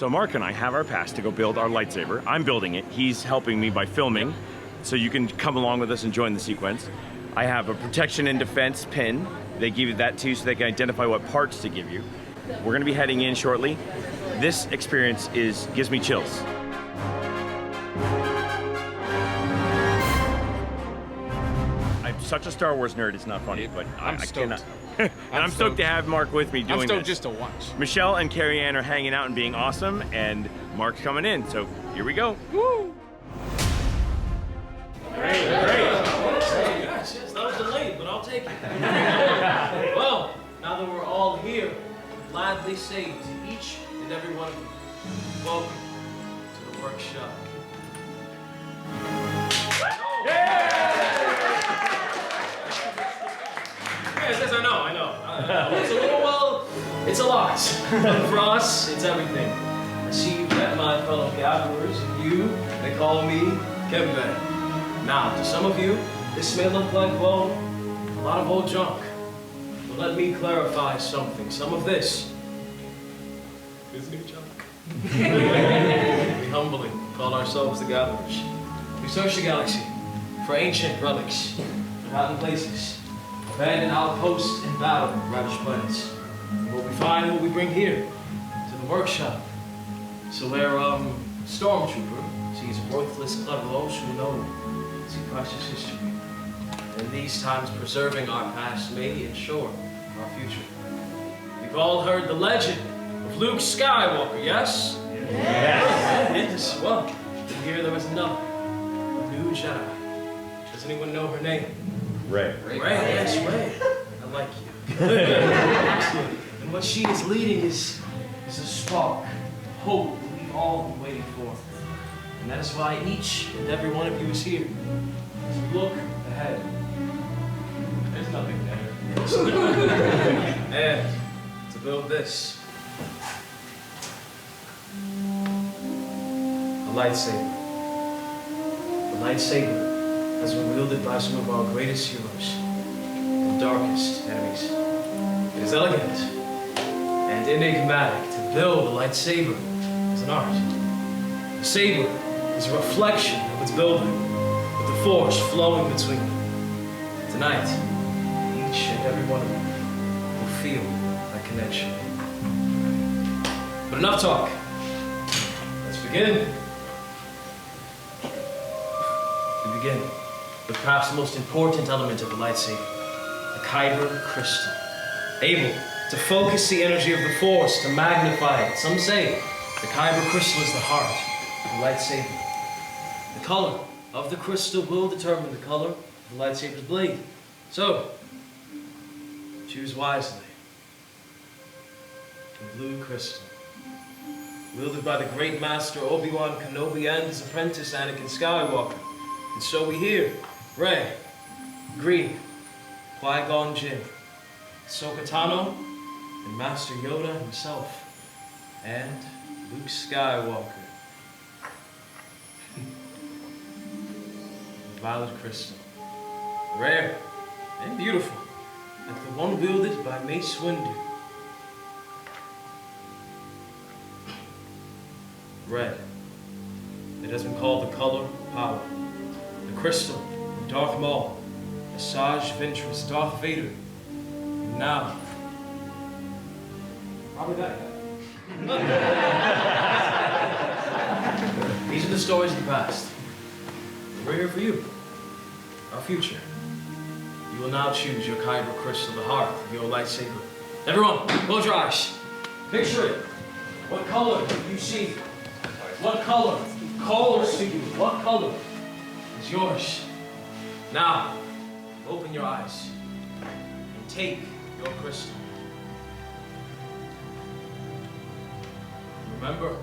So Mark and I have our pass to go build our lightsaber. I'm building it. He's helping me by filming, so you can come along with us and join the sequence. I have a protection and defense pin. They give you that too, so they can identify what parts to give you. We're gonna be heading in shortly. This experience gives me chills. I'm such a Star Wars nerd, it's not funny, but I cannot. And I'm stoked to have Mark with me doing this. I'm stoked just to watch. Michelle and Carrie Ann are hanging out and being awesome, and Mark's coming in, so here we go. Woo! Great. Yes, that was delayed, but I'll take it. Well, now that we're all here, I gladly say to each and every one of you, welcome to the workshop. Yes, I know. It's a little, well, it's a lot. But for us, it's everything. I see you've met my fellow gatherers, and you, they call me Kembe. Now, to some of you, this may look like, well, a lot of old junk. But let me clarify something. Some of this is new junk. We humbly call ourselves the Gatherers. We search the galaxy for ancient relics, forgotten places, abandoned outposts and battle ravaged planets. And what we find, what we bring here to the workshop. So where stormtrooper sees worthless clever who know see precious history. In these times, preserving our past may ensure our future. We've all heard the legend of Luke Skywalker, yes? Yes. Well, here there was another, a new Jedi. Does anyone know her name? Rey. Rey, yes, Rey. I like you. And what she is leading is a spark, hope that we've all been waiting for. And that is why each and every one of you is here. To look ahead. There's nothing there. And to build this. A lightsaber. The lightsaber has been wielded by some of our greatest heroes and darkest enemies. It is elegant and enigmatic. To build a lightsaber is an art. The saber is a reflection of its building, with the force flowing between them. Tonight, each and every one of you will feel that connection. But enough talk. Let's begin. We begin with perhaps the most important element of the lightsaber, the Kyber Crystal. Able to focus the energy of the Force, to magnify it. Some say the Kyber Crystal is the heart of the lightsaber. The color of the crystal will determine the color of the lightsaber's blade. So, choose wisely. The blue crystal, wielded by the great master Obi-Wan Kenobi and his apprentice Anakin Skywalker. And so we hear Rey, green, Qui-Gon Jinn, Ahsoka Tano, and Master Yoda himself, and Luke Skywalker. The violet crystal, rare and beautiful, like the one wielded by Mace Windu. Red, it has been called the color of power. The crystal of Darth Maul, Asajj Ventress, Darth Vader, and now, probably that guy. These are the stories of the past. We're here for you, our future. You will now choose your Kyber Crystal, the heart of your lightsaber. Everyone, close your eyes. Picture it. What color do you see? What color calls to you? What color is yours? Now, open your eyes and take your crystal. Remember,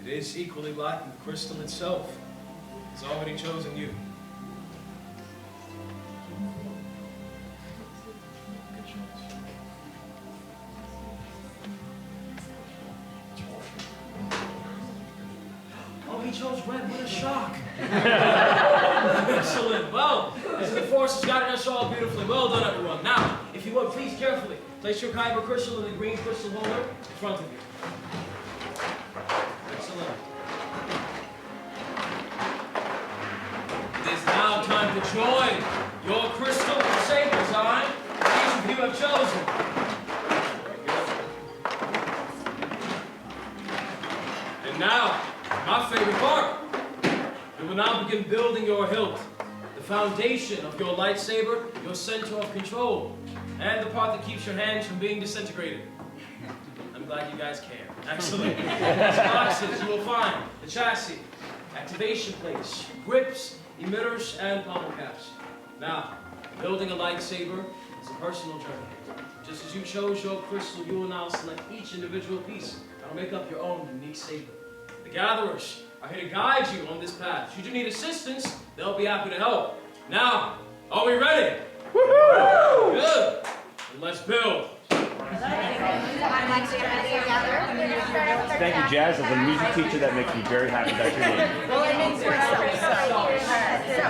it is equally black, and the crystal itself has already chosen you. Good choice. Oh, he chose red. What a shock. Excellent. Well, as the Force has guided us all beautifully. Well done, everyone. Now, if you would, please carefully place your Kyber Crystal in the green crystal holder in front of you. enjoy your crystal saber design each of you have chosen. And now, my favorite part. We will now begin building your hilt, the foundation of your lightsaber, your center of control, and the part that keeps your hands from being disintegrated. I'm glad you guys care. Excellent. In these boxes, you will find the chassis, activation plates, grips, emitters, and pommel caps. Now, building a lightsaber is a personal journey. Just as you chose your crystal, you will now select each individual piece that will make up your own unique saber. The gatherers are here to guide you on this path. Should you need assistance, they'll be happy to help. Now, are we ready? Woohoo! Good. And let's build. Thank you, Jazz. As a music teacher, that makes me very happy that you're name. Well, it means we're so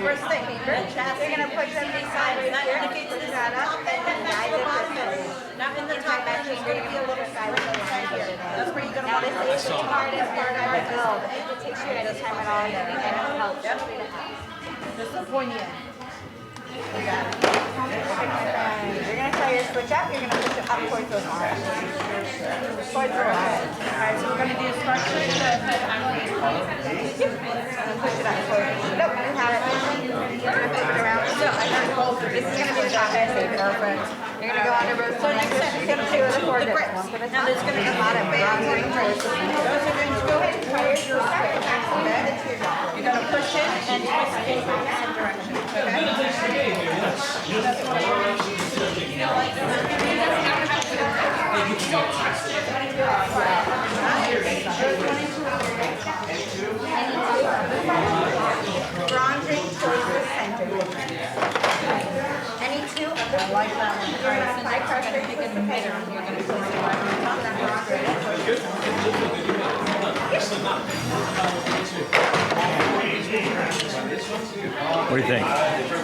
first thing, you're going to put them beside it. That indicates the data, and then guide it with this. Now in the top edge, there's going to be a little side with the line here. That's where you're going to want to say it's the hardest part of our build. It takes you to time it all, and it helps. This is pointy end. You got it. You're going to try your switch up. You're going to push it up towards those arms. Towards your eyes. Alright, so we're going to do structure to the head. And push it up towards you. Nope, you have it. You're going to move it around. So, this is going to be the top edge. Perfect. You're going to go under both. So next step, you're going to do the grips. Now there's going to be a lot of bronze ring towards the center. So then go ahead and try your switch up. You're going to push it and twist it in that direction. Okay? Bronze ring towards the center. Any two of the you're going to apply pressure to get the picture. You're going to place it right on top of that bronze What do you think?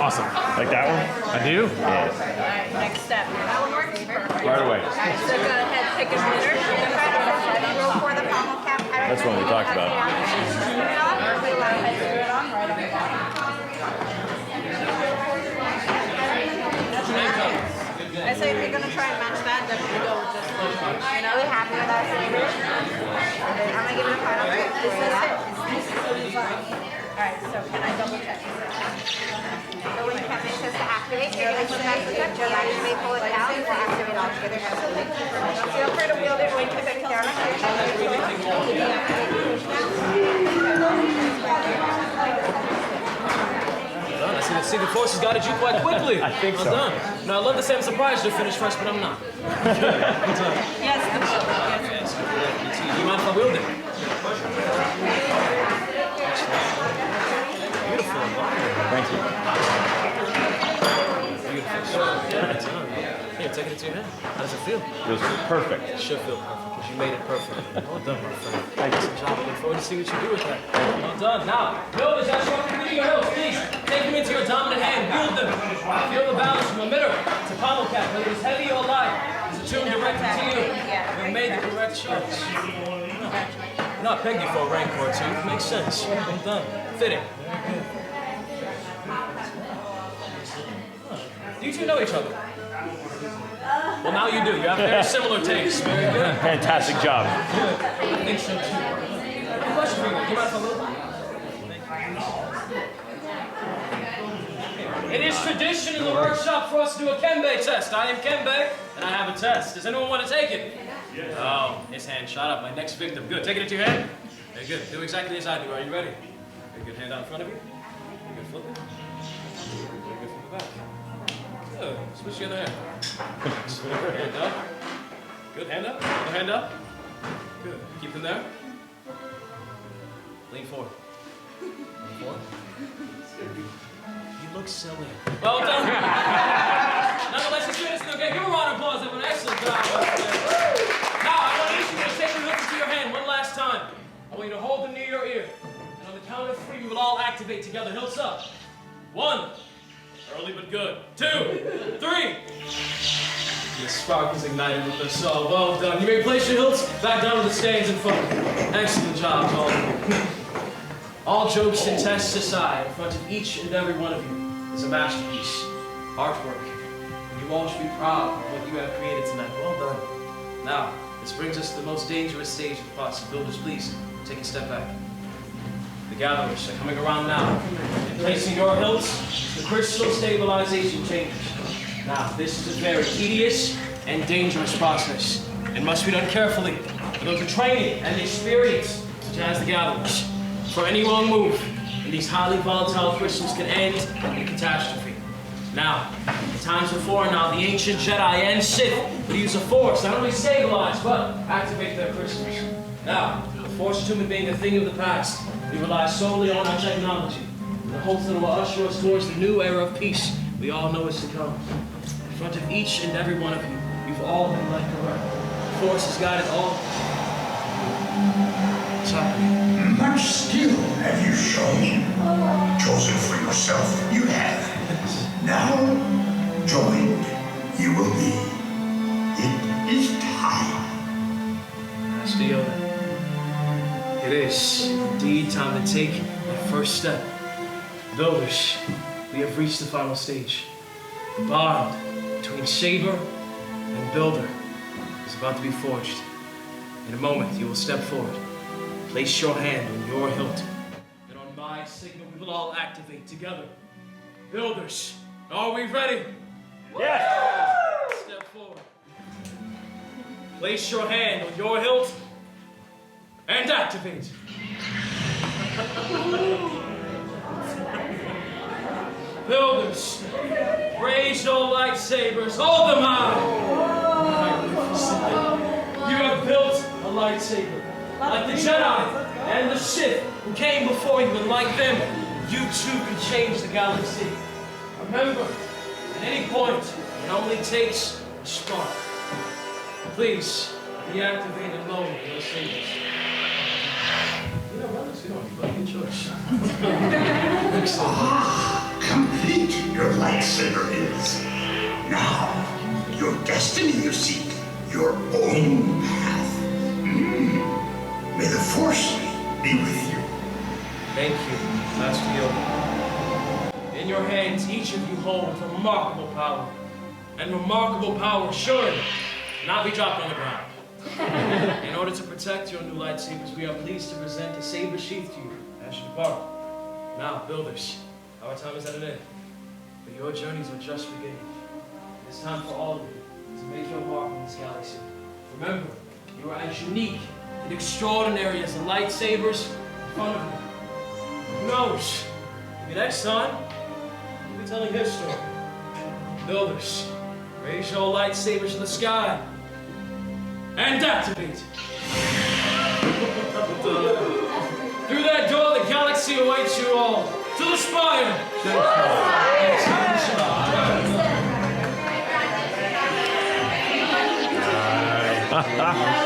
Awesome. Like that one? I do? Yes. Alright, next step. That one works perfect. Right away. Alright, so go ahead, pick a emitter. Roll for the pommel cap. That's what we talked about. I say if you're going to try and match that, definitely go with this one. You know, we're happy with that. I'm going to give it a final grade. Is this it? Alright, so can I double check? So when Kembe says to activate, you're going to put that switch up. You may pull it down or activate all together. Feel free to wield it when you put it down. I see the forces guided you quite quickly. I think so. Well done. Now, I love to say I'm surprised you finished first, but I'm not. Yes, Do you mind if I wield it? Beautiful. Thank you. Beautiful. Here, take it into your hand. How does it feel? Feels perfect. It should feel perfect, because you made it perfect. Well done, my friend. Thank you. Good job. Look forward to see what you do with that. Well done. Now, builders, as you are completing your hills, please take them into your dominant hand. Wield them. Feel the balance from emitter to pommel cap, whether it's heavy or light. It's attuned directly to you. You made the correct choice. I'm not pegging you for a rank or two. It makes sense. Well done. Fitting. Do you two know each other? Well, now you do. You have very similar tastes. Very good. Fantastic job. Good. I think so too. Question for you. Do you mind if I move? It is tradition in the workshop for us to do a Kembe test. I am Kembe, and I have a test. Does anyone want to take it? Yes. Oh, his hand shot up. My next victim. Good. Take it into your hand. Very good. Do exactly as I do. Are you ready? Very good. Hand out in front of you. Very good. Flip it. Very good from the back. Good. Switch the other hand. Hand up. Good. Hand up. Other hand up. Good. Keep them there. Lean forward. Lean forward. You look silly. Well done. Nonetheless, it's good. It's okay. Give a round of applause. That was an excellent job. Now, I want each of you to take your hooks into your hand one last time. I want you to hold them near your ear. And on the count of 3, we will all activate together. Hilts up. 1. Early but good. 2, 3. The spark is ignited with the soul. Well done. You may place your hilts back down to the stands in front. Excellent job, all of you. All jokes and tests aside, in front of each and every one of you, is a masterpiece, artwork. You all should be proud of what you have created tonight. Well done. Now, this brings us to the most dangerous stage of the process. Builders, please, take a step back. The gatherers are coming around now. And placing your hilts, the crystal stabilization chambers. Now, this is a very tedious and dangerous process. It must be done carefully, for those with training and experience, such as the gatherers. For any wrong move, and these highly volatile crystals can end in catastrophe. Now, in times before now, the ancient Jedi and Sith would use the Force, not only stabilize, but activate their crystals. Now, the Force attunement being a thing of the past, we rely solely on our technology, in the hopes that it will usher us towards the new era of peace we all know is to come. In front of each and every one of you, you've all been led correct. The Force has guided all. What's happening? Much skill have you shown. Chosen for yourself, you have. Now, joined you will be. It is time. Master Yoda, it is indeed time to take the first step. Builders, we have reached the final stage. The bond between Saber and Builder is about to be forged. In a moment, you will step forward. Place your hand on your hilt. And on my signal, we will all activate together. Builders, are we ready? Yes! Step forward. Place your hand on your hilt and activate. Builders, raise your lightsabers, hold them high. You have built a lightsaber, like the Jedi and the Sith who came before you, and like them, you too can change the galaxy. Remember, at any point, it only takes a spark. Please, deactivate and lower your sabers. You know, brothers, you don't have a good choice. Complete your lightsaber is. Now, your destiny you seek, your own path. May the Force be with you. Thank you, Master Yoda. In your hands, each of you hold remarkable power. And remarkable power should not be dropped on the ground. In order to protect your new lightsabers, we are pleased to present a saber sheath to you as you depart. Now, builders, our time is at an end, but your journeys are just beginning. It's time for all of you to make your mark in this galaxy. Remember, you are as unique and extraordinary as the lightsabers in front of you. Who knows? Maybe next time, we'll be telling his story. Builders, raise your lightsabers to the sky and activate. Through that door, the galaxy awaits you all. To the spire! Ha ha ha!